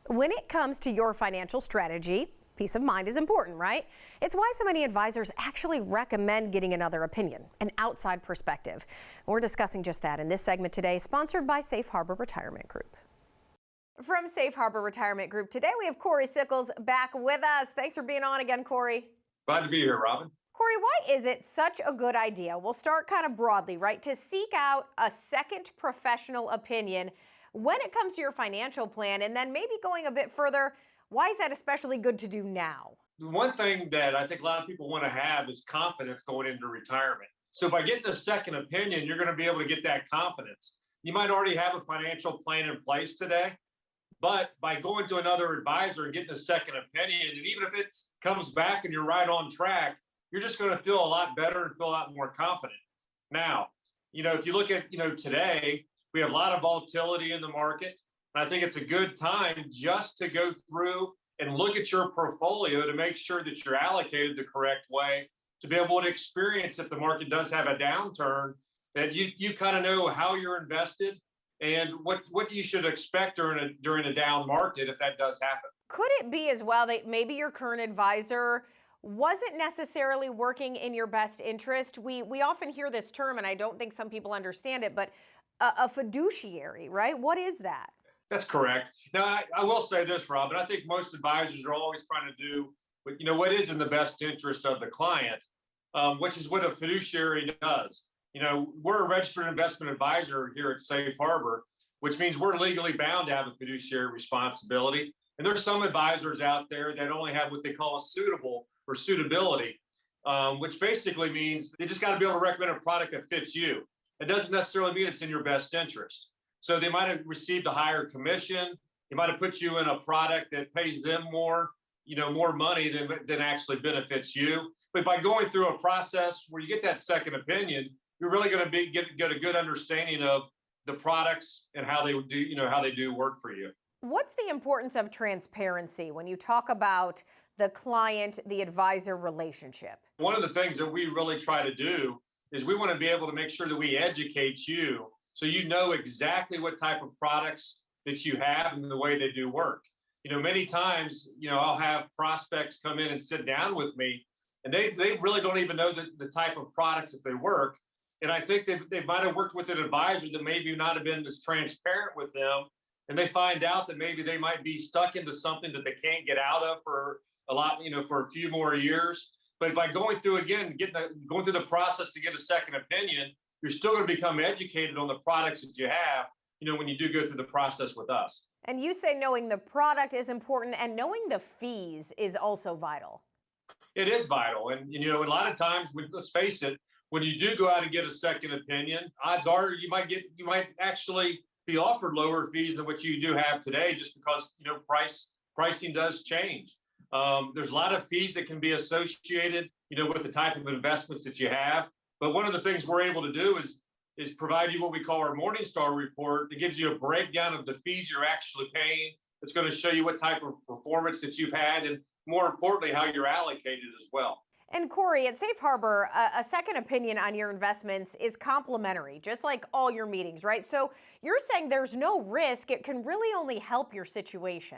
When it comes to your financial strategy, peace of mind is important, right? It's why so many advisors actually recommend getting another opinion, an outside perspective. We're discussing just that in this segment today, sponsored by Safe Harbor Retirement Group. From Safe Harbor Retirement Group today, we have Cory Sickles back with us. Thanks for being on again, Cory. Glad to be here, Robin. Cory, why is it such a good idea? We'll start kind of broadly, right? To seek out a second professional opinion when it comes to your financial plan, and then maybe going a bit further, why is that especially good to do now? The one thing that I think a lot of people want to have is confidence going into retirement. So by getting a second opinion, you're going to be able to get that confidence. You might already have a financial plan in place today, but by going to another advisor and getting a second opinion, and even if it comes back and you're right on track, you're just going to feel a lot better and feel a lot more confident. Now, if you look at, today, we have a lot of volatility in the market. And I think it's a good time just to go through and look at your portfolio to make sure that you're allocated the correct way, to be able to experience if the market does have a downturn, that you kind of know how you're invested and what you should expect during a down market if that does happen. Could it be as well that maybe your current advisor wasn't necessarily working in your best interest? We often hear this term, and I don't think some people understand it, but a fiduciary, right? What is that? That's correct. Now, I will say this, Robin. I think most advisors are always trying to do what is in the best interest of the client, which is what a fiduciary does. We're a registered investment advisor here at Safe Harbor, which means we're legally bound to have a fiduciary responsibility. And there's some advisors out there that only have what they call a suitable or suitability, which basically means they just got to be able to recommend a product that fits you. It doesn't necessarily mean it's in your best interest. So they might have received a higher commission. They might have put you in a product that pays them more money than actually benefits you. But by going through a process where you get that second opinion, you're really going to get a good understanding of the products and how they do work for you. What's the importance of transparency when you talk about the client, the advisor relationship? One of the things that we really try to do is we want to be able to make sure that we educate you so you know exactly what type of products that you have and the way they do work. Many times, I'll have prospects come in and sit down with me, and they really don't even know the type of products that they work. And I think they might have worked with an advisor that maybe not have been as transparent with them, and they find out that maybe they might be stuck into something that they can't get out of for a few more years. But by going through the process to get a second opinion, you're still going to become educated on the products that you have, when you do go through the process with us. And you say knowing the product is important, and knowing the fees is also vital. It is vital. And, a lot of times, let's face it, when you do go out and get a second opinion, odds are you might actually be offered lower fees than what you do have today, just because, pricing does change. There's a lot of fees that can be associated, with the type of investments that you have. But one of the things we're able to do is provide you what we call our Morningstar report that gives you a breakdown of the fees you're actually paying. It's going to show you what type of performance that you've had, and more importantly, how you're allocated as well. And Cory, at Safe Harbor, a second opinion on your investments is complimentary, just like all your meetings, right? So you're saying there's no risk. It can really only help your situation.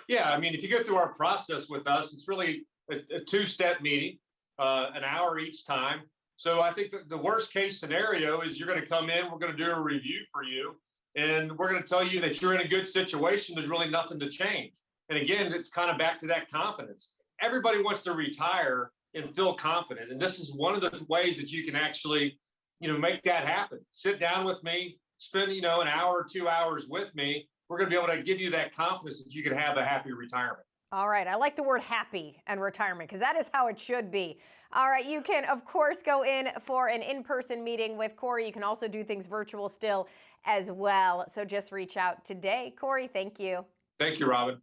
Yeah, I mean, if you go through our process with us, it's really a two-step meeting, an hour each time. So I think the worst case scenario is you're going to come in, we're going to do a review for you, and we're going to tell you that you're in a good situation. There's really nothing to change. And again, it's kind of back to that confidence. Everybody wants to retire and feel confident. And this is one of the ways that you can actually, make that happen. Sit down with me, spend, an hour or 2 hours with me. We're going to be able to give you that confidence that you can have a happy retirement. All right. I like the word happy and retirement, because that is how it should be. All right. You can, of course, go in for an in-person meeting with Cory. You can also do things virtual still as well. So just reach out today. Cory, thank you. Thank you, Robin.